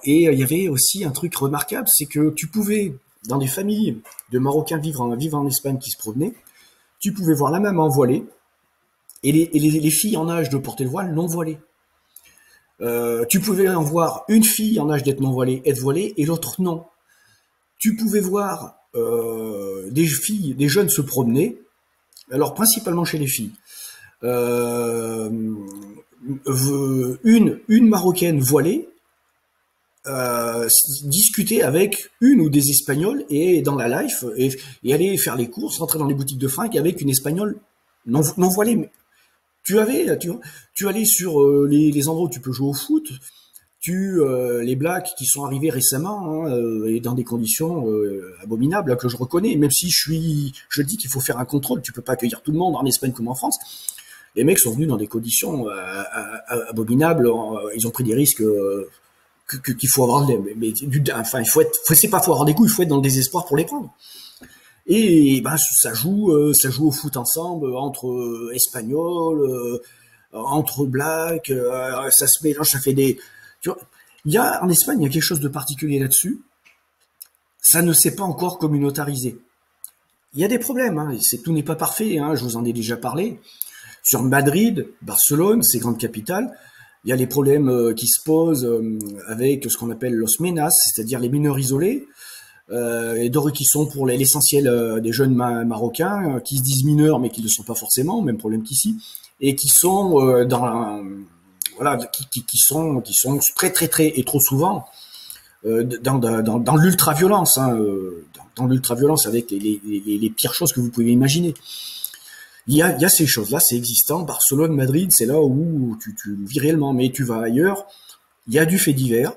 et il y avait aussi un truc remarquable, c'est que tu pouvais, dans des familles de Marocains vivant en Espagne qui se promenaient, tu pouvais voir la maman voilée, et les filles en âge de porter le voile non voilées. Tu pouvais en voir une fille en âge d'être non voilée, être voilée, et l'autre non. Tu pouvais voir des jeunes se promener, alors principalement chez les filles, euh, une marocaine voilée discuter avec une ou des espagnols et dans la life et aller faire les courses, rentrer dans les boutiques de fringues avec une espagnole non voilée. Mais tu allais sur les endroits où tu peux jouer au foot, les blacks qui sont arrivés récemment hein, et dans des conditions abominables que je reconnais, même si je dis qu'il faut faire un contrôle, tu peux pas accueillir tout le monde en Espagne comme en France. Les mecs sont venus dans des conditions abominables, ils ont pris des risques qu'il faut avoir, enfin c'est pas faut avoir des coups, il faut être dans le désespoir pour les prendre. Et ben ça joue au foot ensemble entre espagnols, entre blacks, ça se mélange, ça fait des. Tu vois, en Espagne, il y a quelque chose de particulier là-dessus. Ça ne s'est pas encore communautarisé. Il y a des problèmes, hein, tout n'est pas parfait. Hein, je vous en ai déjà parlé. Sur Madrid, Barcelone, ces grandes capitales, il y a les problèmes qui se posent avec ce qu'on appelle los menas, c'est-à-dire les mineurs isolés, et qui sont pour l'essentiel des jeunes marocains qui se disent mineurs mais qui ne le sont pas forcément, même problème qu'ici, et qui sont qui sont très très très et trop souvent dans l'ultra-violence, hein, dans l'ultra-violence avec les pires choses que vous pouvez imaginer. Il y a ces choses-là, c'est existant. Barcelone, Madrid, c'est là où tu vis réellement. Mais tu vas ailleurs, il y a du fait divers,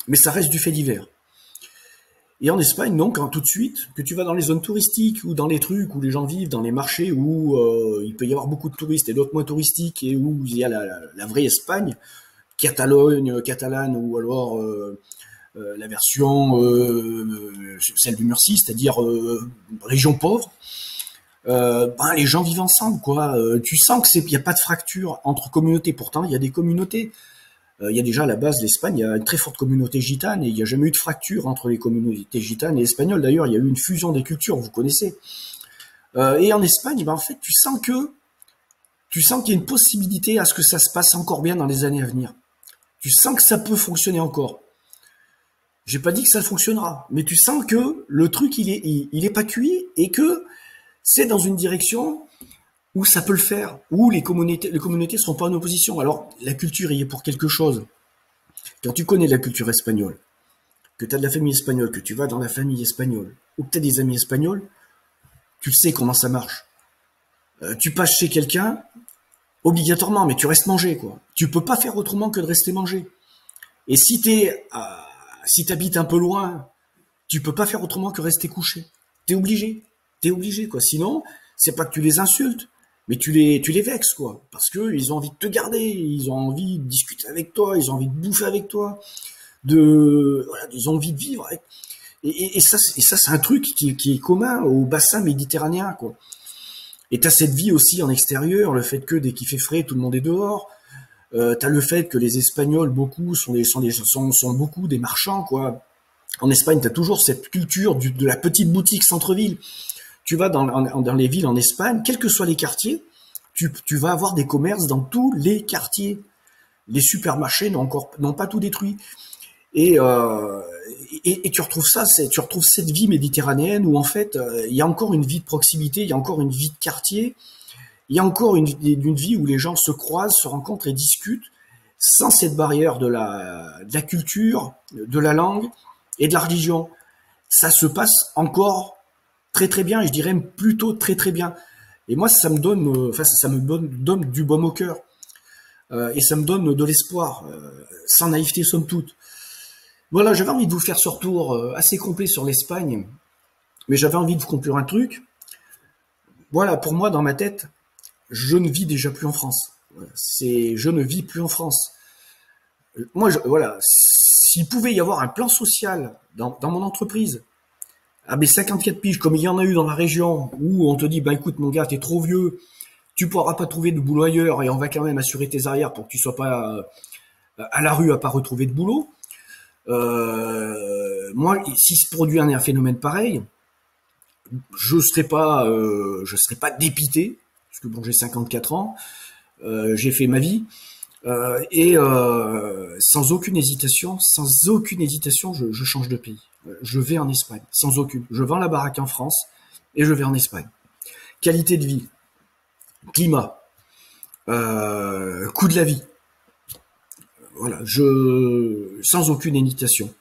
mais ça reste du fait divers. Et en Espagne, non, quand tout de suite, que tu vas dans les zones touristiques ou dans les trucs où les gens vivent, dans les marchés où il peut y avoir beaucoup de touristes et d'autres moins touristiques et où il y a la vraie Espagne, Catalogne, catalane ou alors la version celle du Murcie, c'est-à-dire région pauvre. Les gens vivent ensemble, quoi. Tu sens que il y a pas de fracture entre communautés. Pourtant, il y a des communautés. Il y a déjà à la base l'Espagne, il y a une très forte communauté gitane et il n'y a jamais eu de fracture entre les communautés gitanes et espagnoles. D'ailleurs, il y a eu une fusion des cultures, vous connaissez. Et en Espagne, en fait, tu sens qu'il y a une possibilité à ce que ça se passe encore bien dans les années à venir. Tu sens que ça peut fonctionner encore. J'ai pas dit que ça fonctionnera, mais tu sens que le truc il est pas cuit et que c'est dans une direction où ça peut le faire, où les communautés seront pas en opposition. Alors la culture y est pour quelque chose. Quand tu connais la culture espagnole, que tu as de la famille espagnole, que tu vas dans la famille espagnole, ou que tu as des amis espagnols, tu sais comment ça marche. Tu passes chez quelqu'un, obligatoirement, mais tu restes manger, quoi. Tu peux pas faire autrement que de rester manger. Et si t'habites un peu loin, tu peux pas faire autrement que rester couché. T'es obligé. T'es obligé, quoi. Sinon, c'est pas que tu les insultes, mais tu les vexes, quoi. Parce que ils ont envie de te garder, ils ont envie de discuter avec toi, ils ont envie de bouffer avec toi, voilà, ils ont envie de vivre avec. Et ça, c'est un truc qui est commun au bassin méditerranéen, quoi. Et t'as cette vie aussi en extérieur, le fait que dès qu'il fait frais, tout le monde est dehors. T'as le fait que les Espagnols, beaucoup, sont beaucoup des marchands, quoi. En Espagne, t'as toujours cette culture de la petite boutique centre-ville. Tu vas dans les villes en Espagne, quels que soient les quartiers, tu vas avoir des commerces dans tous les quartiers. Les supermarchés n'ont pas tout détruit. Et tu retrouves tu retrouves cette vie méditerranéenne où en fait, il y a encore une vie de proximité, il y a encore une vie de quartier, il y a encore une vie où les gens se croisent, se rencontrent et discutent sans cette barrière de la culture, de la langue et de la religion. Ça se passe encore très très bien, et je dirais même plutôt très très bien. Et moi, ça me donne du baume au cœur. Et ça me donne de l'espoir, sans naïveté somme toute. Voilà, j'avais envie de vous faire ce retour assez complet sur l'Espagne, mais j'avais envie de vous conclure un truc. Voilà, pour moi, dans ma tête, je ne vis déjà plus en France. Voilà, je ne vis plus en France. Moi, voilà, s'il pouvait y avoir un plan social dans mon entreprise, à mes 54 piges, comme il y en a eu dans la région, où on te dit, bah écoute mon gars, t'es trop vieux, tu pourras pas trouver de boulot ailleurs, et on va quand même assurer tes arrières pour que tu sois pas à la rue à pas retrouver de boulot. Moi, si se produit un phénomène pareil, je serais pas dépité, parce que bon, j'ai 54 ans, j'ai fait ma vie, et sans aucune hésitation, je change de pays. Je vais en Espagne, sans aucune. Je vends la baraque en France et je vais en Espagne. Qualité de vie, climat, coût de la vie. Voilà, sans aucune hésitation,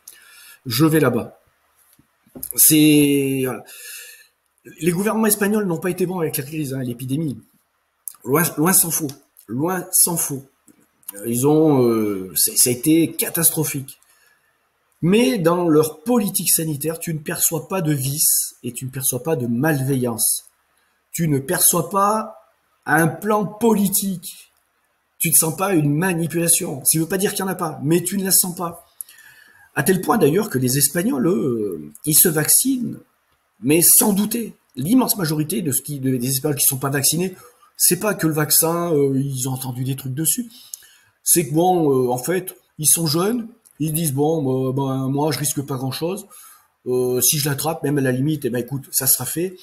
je vais là-bas. Voilà. Les gouvernements espagnols n'ont pas été bons avec la crise, hein, l'épidémie. Loin s'en faut. Loin s'en faut. Ça a été catastrophique. Mais dans leur politique sanitaire, tu ne perçois pas de vice et tu ne perçois pas de malveillance. Tu ne perçois pas un plan politique. Tu ne sens pas une manipulation. Ça ne veut pas dire qu'il n'y en a pas, mais tu ne la sens pas. À tel point d'ailleurs que les Espagnols, eux, ils se vaccinent, mais sans douter. L'immense majorité des Espagnols qui ne sont pas vaccinés, c'est pas que le vaccin, ils ont entendu des trucs dessus. C'est que bon, en fait, ils sont jeunes, ils disent bon, moi je risque pas grand-chose. Si je l'attrape, même à la limite, eh ben écoute, ça sera fait.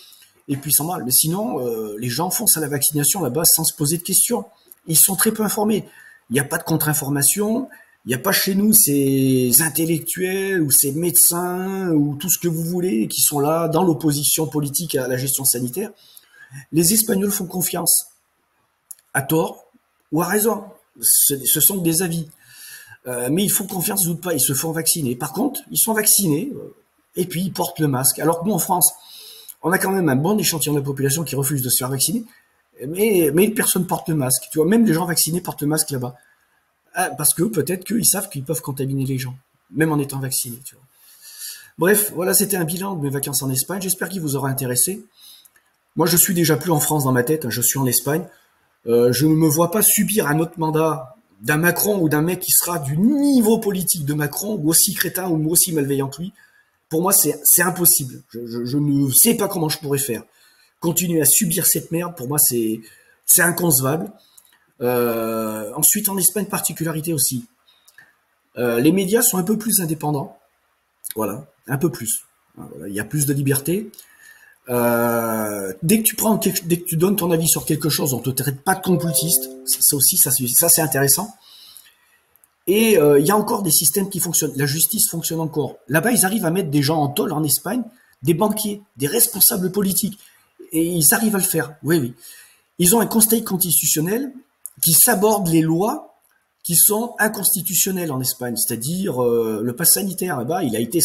Et puis sans mal. Mais sinon, les gens foncent à la vaccination là-bas sans se poser de questions. Ils sont très peu informés. Il n'y a pas de contre-information. Il n'y a pas chez nous ces intellectuels ou ces médecins ou tout ce que vous voulez qui sont là dans l'opposition politique à la gestion sanitaire. Les Espagnols font confiance, à tort ou à raison. Ce sont des avis. Mais ils font confiance, doute pas, ils se font vacciner. Par contre, ils sont vaccinés et puis ils portent le masque. Alors que nous, en France, on a quand même un bon échantillon de la population qui refuse de se faire vacciner, mais personne porte le masque. Tu vois, même les gens vaccinés portent le masque là-bas. Parce que peut-être qu'ils savent qu'ils peuvent contaminer les gens, même en étant vaccinés. Tu vois. Bref, voilà, c'était un bilan de mes vacances en Espagne. J'espère qu'il vous aura intéressé. Moi, je suis déjà plus en France dans ma tête, je suis en Espagne. Je ne me vois pas subir un autre mandat d'un Macron ou d'un mec qui sera du niveau politique de Macron, ou aussi crétin ou aussi malveillant que lui. Pour moi, c'est impossible. Je ne sais pas comment je pourrais faire. Continuer à subir cette merde, pour moi, c'est inconcevable. Ensuite, en Espagne, particularité aussi. Les médias sont un peu plus indépendants. Voilà, un peu plus. Voilà, il y a plus de liberté. Dès que tu donnes ton avis sur quelque chose, on te traite pas de complotiste. Ça aussi, ça c'est intéressant. Et il y a encore des systèmes qui fonctionnent. La justice fonctionne encore. Là-bas, ils arrivent à mettre des gens en tôle en Espagne, des banquiers, des responsables politiques. Et ils arrivent à le faire. Oui, oui. Ils ont un conseil constitutionnel qui s'aborde les lois qui sont inconstitutionnelles en Espagne. C'est-à-dire le pass sanitaire, là-bas, il a été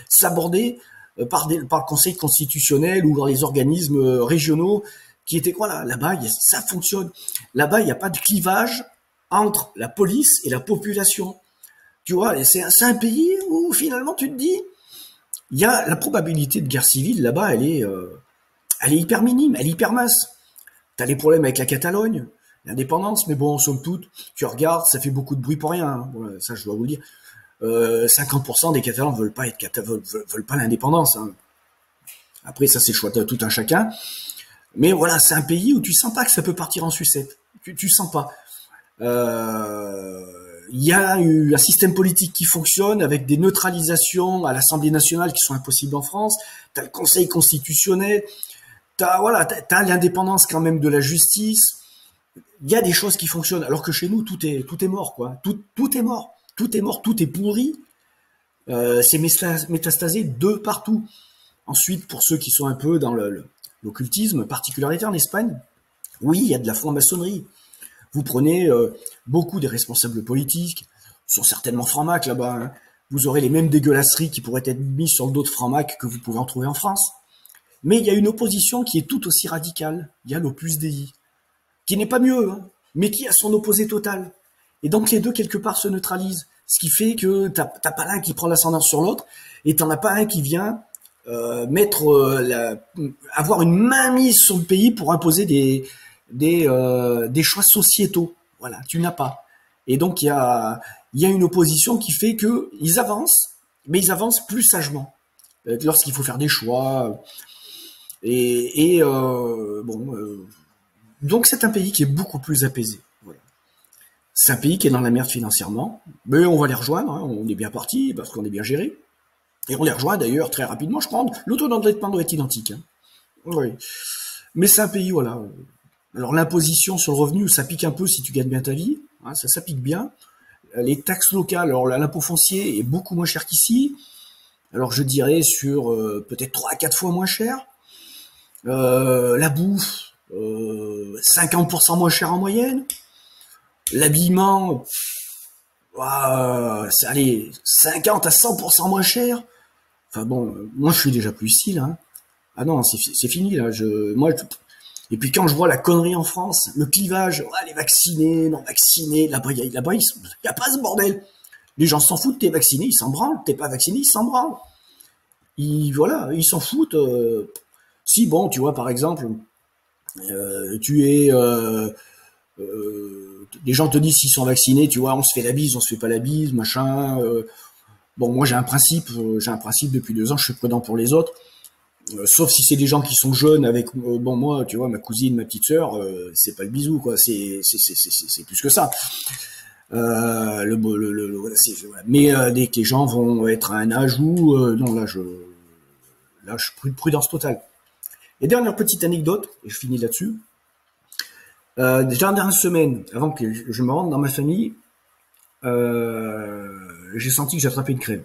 sabordé par le conseil constitutionnel ou dans les organismes régionaux qui étaient voilà. Là-bas, ça fonctionne. Là-bas, il n'y a pas de clivage entre la police et la population. Tu vois, et c'est un pays où finalement tu te dis, il y a la probabilité de guerre civile là-bas, elle est hyper minime, elle est hyper mince. T'as les problèmes avec la Catalogne, l'indépendance, mais bon, somme toute, tu regardes, ça fait beaucoup de bruit pour rien. Hein. Voilà, ça, je dois vous le dire. 50% des Catalans veulent pas veulent pas l'indépendance. Hein. Après, ça, c'est le choix de tout un chacun. Mais voilà, c'est un pays où tu sens pas que ça peut partir en sucette. Tu sens pas. Il y a eu un système politique qui fonctionne avec des neutralisations à l'Assemblée nationale qui sont impossibles en France. T'as le Conseil constitutionnel. T'as l'indépendance quand même de la justice. Il y a des choses qui fonctionnent, alors que chez nous tout est mort quoi. Tout est mort, tout est mort, tout est pourri. C'est métastasé de partout. Ensuite, pour ceux qui sont un peu dans l'occultisme, particularité en Espagne, oui, il y a de la franc-maçonnerie. Vous prenez beaucoup des responsables politiques, sont certainement francs-macs là-bas. Hein. Vous aurez les mêmes dégueulasseries qui pourraient être mises sur le dos de francs-macs que vous pouvez en trouver en France. Mais il y a une opposition qui est tout aussi radicale. Il y a l'Opus Dei, qui n'est pas mieux, hein, mais qui a son opposé total. Et donc les deux, quelque part, se neutralisent. Ce qui fait que t'as pas l'un qui prend l'ascendance sur l'autre, et t'en as pas un qui vient avoir une mainmise sur le pays pour imposer des choix sociétaux. Voilà, tu n'as pas. Et donc il y a une opposition qui fait que ils avancent, mais ils avancent plus sagement lorsqu'il faut faire des choix. Donc c'est un pays qui est beaucoup plus apaisé. Voilà. C'est un pays qui est dans la merde financièrement, mais on va les rejoindre. Hein, on est bien parti parce qu'on est bien géré. Et on les rejoint d'ailleurs très rapidement. Je crois le taux d'endettement doit être identique. Hein. Oui. Mais c'est un pays, voilà. Alors l'imposition sur le revenu, ça pique un peu si tu gagnes bien ta vie. Hein, ça pique bien. Les taxes locales, alors l'impôt foncier est beaucoup moins cher qu'ici. Alors je dirais sur peut-être 3 à 4 fois moins cher. La bouffe, 50% moins cher en moyenne. L'habillement, allez, 50 à 100% moins cher. Enfin bon, moi je suis déjà plus ici là. Hein. Ah non, c'est fini là. Et puis quand je vois la connerie en France, le clivage, les vaccinés, non vaccinés, là-bas, il y a pas ce bordel. Les gens s'en foutent, t'es vacciné, ils s'en branlent. T'es pas vacciné, ils s'en branlent. Ils s'en foutent. Si bon, tu vois par exemple, les gens te disent s'ils sont vaccinés, tu vois, on se fait la bise, on se fait pas la bise, machin. Bon, moi j'ai un principe depuis 2 ans, je suis prudent pour les autres. Sauf si c'est des gens qui sont jeunes avec bon moi tu vois ma cousine ma petite sœur c'est pas le bisou quoi c'est plus que ça voilà, mais dès que les gens vont être à un âge où non là je suis prudence totale. Et dernière petite anecdote et je finis là-dessus. Déjà la dernière semaine avant que je me rende dans ma famille j'ai senti que j'attrapais une crève,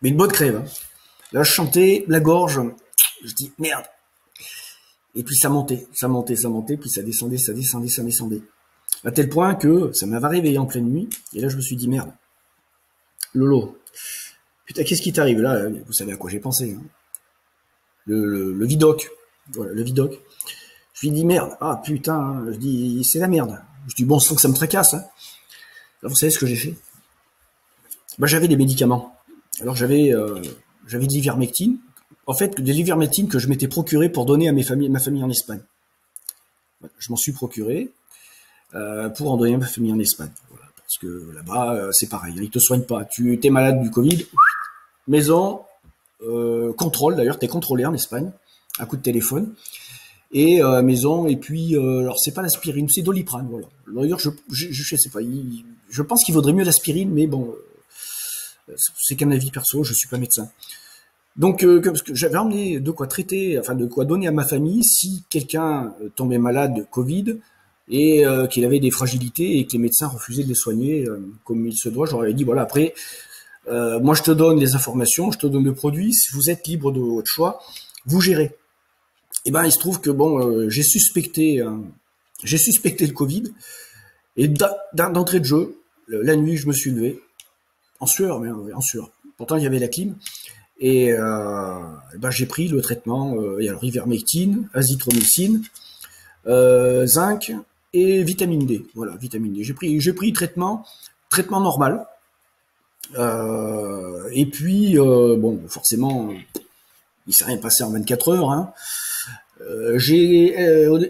mais une bonne crève hein. Là, je chantais la gorge. Je dis merde. Et puis ça montait, puis ça descendait. À tel point que ça m'avait réveillé en pleine nuit. Et là, je me suis dit merde. Lolo. Putain, qu'est-ce qui t'arrive là? Vous savez à quoi j'ai pensé. Hein. Le Vidoc. Voilà, le Vidoc. Je lui dis merde. Ah putain. Hein. Je dis c'est la merde. Je dis bon sang que ça me tracasse. Hein. Alors, vous savez ce que j'ai fait? Bah, j'avais des médicaments. Alors j'avais de l'ivermectine. En fait, de l'ivermectine que je m'étais procuré pour donner à ma famille en Espagne. Je m'en suis procuré pour en donner à ma famille en Espagne. Voilà, parce que là-bas, c'est pareil. Ils te soignent pas. Tu es malade du Covid, maison, contrôle. D'ailleurs, tu es contrôlé en Espagne, à coup de téléphone. Et maison, et puis, alors c'est pas l'aspirine, c'est Doliprane. Voilà. D'ailleurs, je sais pas. Je pense qu'il vaudrait mieux l'aspirine, mais bon, c'est qu'un avis perso. Je suis pas médecin. Donc, parce que j'avais emmené de quoi traiter, enfin de quoi donner à ma famille si quelqu'un tombait malade de Covid, et qu'il avait des fragilités et que les médecins refusaient de les soigner comme il se doit. J'aurais dit voilà, après, moi je te donne les informations, je te donne le produit, si vous êtes libre de votre choix, vous gérez. Et ben il se trouve que bon, j'ai suspecté le Covid et d'entrée de jeu, la nuit je me suis levé en sueur, mais en sueur. Pourtant il y avait la clim. Et ben, j'ai pris le traitement, alors ivermectine, azithromycine, zinc et vitamine D. Voilà, vitamine D. J'ai pris traitement normal. Et puis bon, forcément, il s'est rien passé en 24 heures. Hein.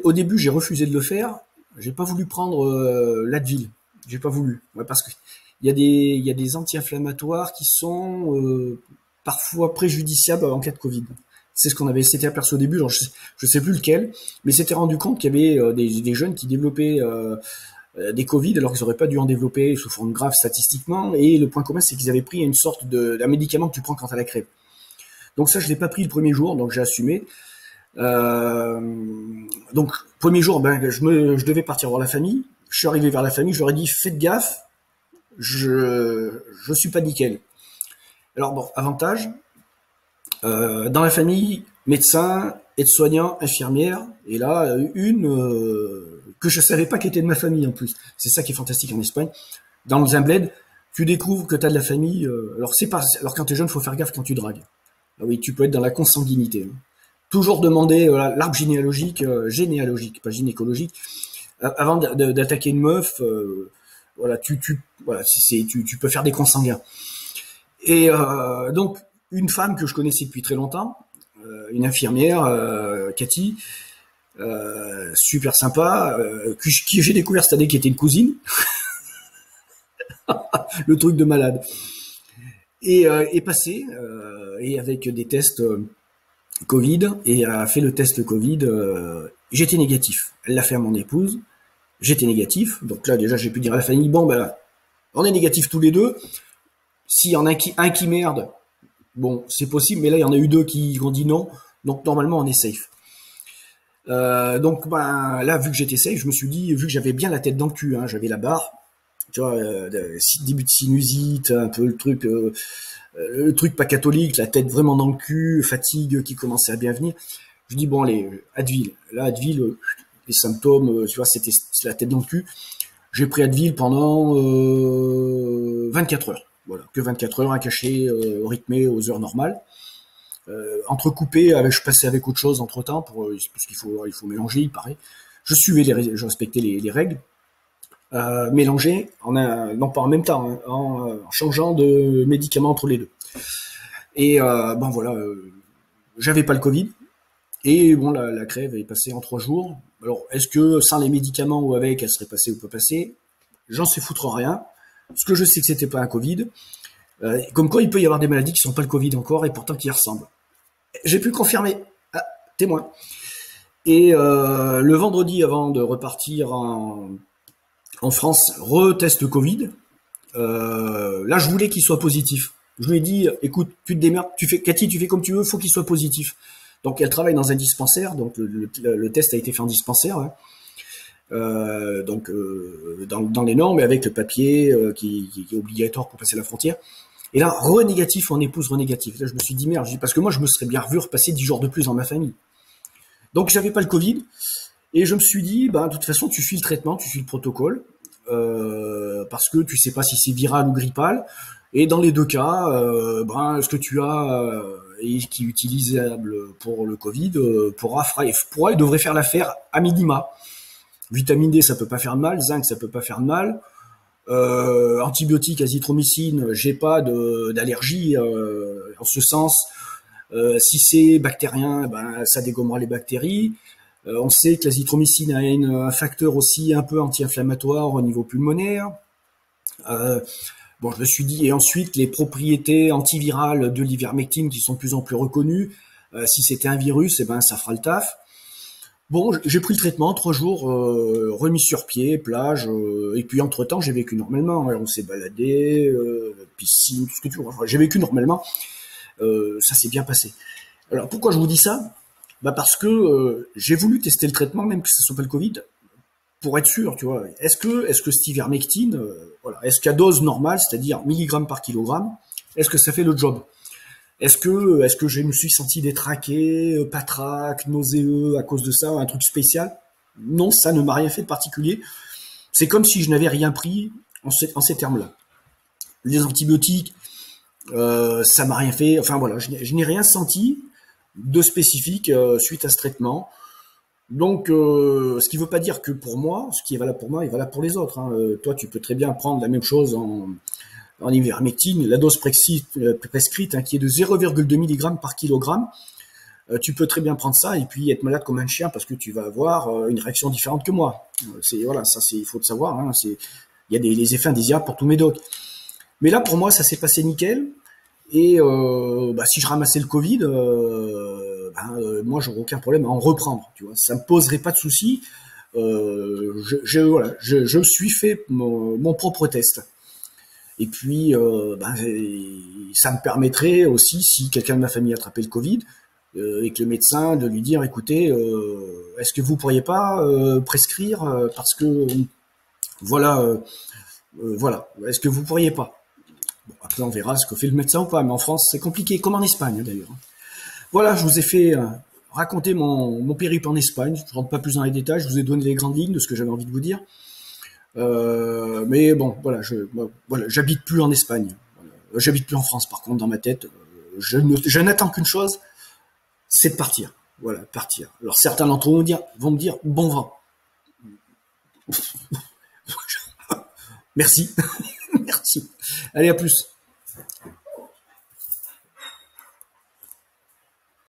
Au début, j'ai refusé de le faire. J'ai pas voulu prendre l'Advil. J'ai pas voulu, ouais, parce que il y a des anti-inflammatoires qui sont parfois préjudiciables en cas de Covid. C'est ce qu'on avait s'était aperçu au début, genre je sais plus lequel, mais s'était rendu compte qu'il y avait des jeunes qui développaient des Covid alors qu'ils n'auraient pas dû en développer sous forme grave statistiquement. Et le point commun, c'est qu'ils avaient pris une sorte d'un médicament que tu prends quand t'as la crève. Donc ça, je l'ai pas pris le premier jour, donc j'ai assumé. Euh, donc premier jour, ben je devais partir voir la famille. Je suis arrivé vers la famille, je leur ai dit faites gaffe, je suis pas nickel. Alors bon, avantage, dans la famille, médecin, aide-soignant, infirmière, et là, une que je savais pas qu'elle était de ma famille en plus. C'est ça qui est fantastique en Espagne. Dans un bled, tu découvres que tu as de la famille. Alors quand tu es jeune, faut faire gaffe quand tu dragues. Ah oui, tu peux être dans la consanguinité. Hein. Toujours demander l'arbre généalogique, pas gynécologique, avant d'attaquer une meuf. Voilà, voilà, tu peux faire des consanguins. Et donc une femme que je connaissais depuis très longtemps, une infirmière, Cathy, super sympa, qui j'ai découvert cette année qui était une cousine, le truc de malade. Et est passée et avec des tests Covid et a fait le test Covid. J'étais négatif. Elle l'a fait à mon épouse. J'étais négatif. Donc là déjà j'ai pu dire à la famille bon ben on est négatifs tous les deux. S'il y en a un qui merde, bon c'est possible, mais là il y en a eu deux qui ont dit non. Donc normalement on est safe. Donc ben là vu que j'étais safe, je me suis dit vu que j'avais bien la tête dans le cul, hein, j'avais la barre, tu vois, début de sinusite, un peu le truc pas catholique, la tête vraiment dans le cul, fatigue qui commençait à bien venir. Je dis bon allez, Advil. Là Advil, les symptômes, tu vois, c'était la tête dans le cul. J'ai pris Advil pendant 24 heures. Voilà, que 24 heures, un cachet rythmé aux heures normales. Entrecoupé, je passais avec autre chose entre temps parce qu'il faut mélanger, il paraît. Je respectais les règles. Mélanger, non pas en même temps, hein, en changeant de médicaments entre les deux. Et bon voilà, j'avais pas le Covid. Et bon, la crève est passée en 3 jours. Alors, est-ce que sans les médicaments ou avec, elle serait passée ou pas passée? J'en sais foutre rien. Ce que je sais que c'était pas un Covid. Comme quoi, il peut y avoir des maladies qui sont pas le Covid encore et pourtant qui y ressemblent. J'ai pu le confirmer. Ah, témoin. Et le vendredi, avant de repartir en France, retest Covid. Là, je voulais qu'il soit positif. Je lui ai dit, écoute, tu te démerdes, Cathy, tu fais comme tu veux, faut qu'il soit positif. Donc, elle travaille dans un dispensaire, donc le test a été fait en dispensaire, hein. Donc dans les normes, avec le papier qui est obligatoire pour passer la frontière. Et là, renégatif, mon épouse renégatif. Là, je me suis dit merde, parce que moi, je me serais bien revu repasser 10 jours de plus dans ma famille. Donc, j'avais pas le Covid, et je me suis dit, bah, de toute façon, tu suis le traitement, tu suis le protocole, parce que tu sais pas si c'est viral ou grippal. Et dans les deux cas, ce que tu as et qui est utilisable pour le Covid pourra et devrait faire l'affaire à minima. Vitamine D, ça peut pas faire de mal. Zinc, ça peut pas faire de mal. Antibiotiques, azithromycine, j'ai pas d'allergie en ce sens. Si c'est bactérien, ben ça dégommera les bactéries. On sait que l'azithromycine a un facteur aussi un peu anti-inflammatoire au niveau pulmonaire. Bon, je me suis dit, et ensuite les propriétés antivirales de l'ivermectine qui sont de plus en plus reconnues. Si c'était un virus, eh ben ça fera le taf. Bon, j'ai pris le traitement, 3 jours, remis sur pied, plage, et puis entre-temps, j'ai vécu normalement. On s'est baladé, piscine, tout ce que tu veux. Enfin, j'ai vécu normalement. Ça s'est bien passé. Alors, pourquoi je vous dis ça? Bah parce que j'ai voulu tester le traitement, même que ce soit pas le Covid, pour être sûr, tu vois. Est-ce que cette ivermectine, voilà, est-ce qu'à dose normale, c'est-à-dire milligrammes par kilogramme, est-ce que ça fait le job? Est-ce que je me suis senti détraqué, patraque, nauséeux à cause de ça, un truc spécial? Non, ça ne m'a rien fait de particulier. C'est comme si je n'avais rien pris en ces termes-là. Les antibiotiques, ça m'a rien fait. Enfin voilà, je n'ai rien senti de spécifique suite à ce traitement. Donc, ce qui ne veut pas dire que pour moi, ce qui est valable pour moi est valable pour les autres, hein. Toi, tu peux très bien prendre la même chose en ivermectine, la dose prescrite, hein, qui est de 0,2 mg par kilogramme. Tu peux très bien prendre ça et puis être malade comme un chien parce que tu vas avoir une réaction différente que moi. C'est voilà, ça c'est il faut le savoir. Hein, il y a des effets indésirables pour tous mes dogs. Mais là, pour moi, ça s'est passé nickel. Et si je ramassais le Covid, moi, j'aurais aucun problème à en reprendre. Tu vois, ça me poserait pas de souci. Voilà, je me suis fait mon propre test. Et puis, ça me permettrait aussi, si quelqu'un de ma famille attrapait le Covid, et que le médecin, de lui dire, écoutez, est-ce que vous pourriez pas prescrire parce que voilà, voilà, est-ce que vous pourriez pas? Bon, après, on verra ce que fait le médecin ou pas, mais en France, c'est compliqué, comme en Espagne d'ailleurs. Voilà, je vous ai fait raconter mon périple en Espagne. Je ne rentre pas plus dans les détails, je vous ai donné les grandes lignes de ce que j'avais envie de vous dire. Mais bon, voilà, j'habite plus en Espagne. Voilà. J'habite plus en France, par contre, dans ma tête. Je n'attends qu'une chose, c'est de partir. Voilà, partir. Alors certains d'entre vous vont me dire bon vent. Merci. Merci. Allez, à plus.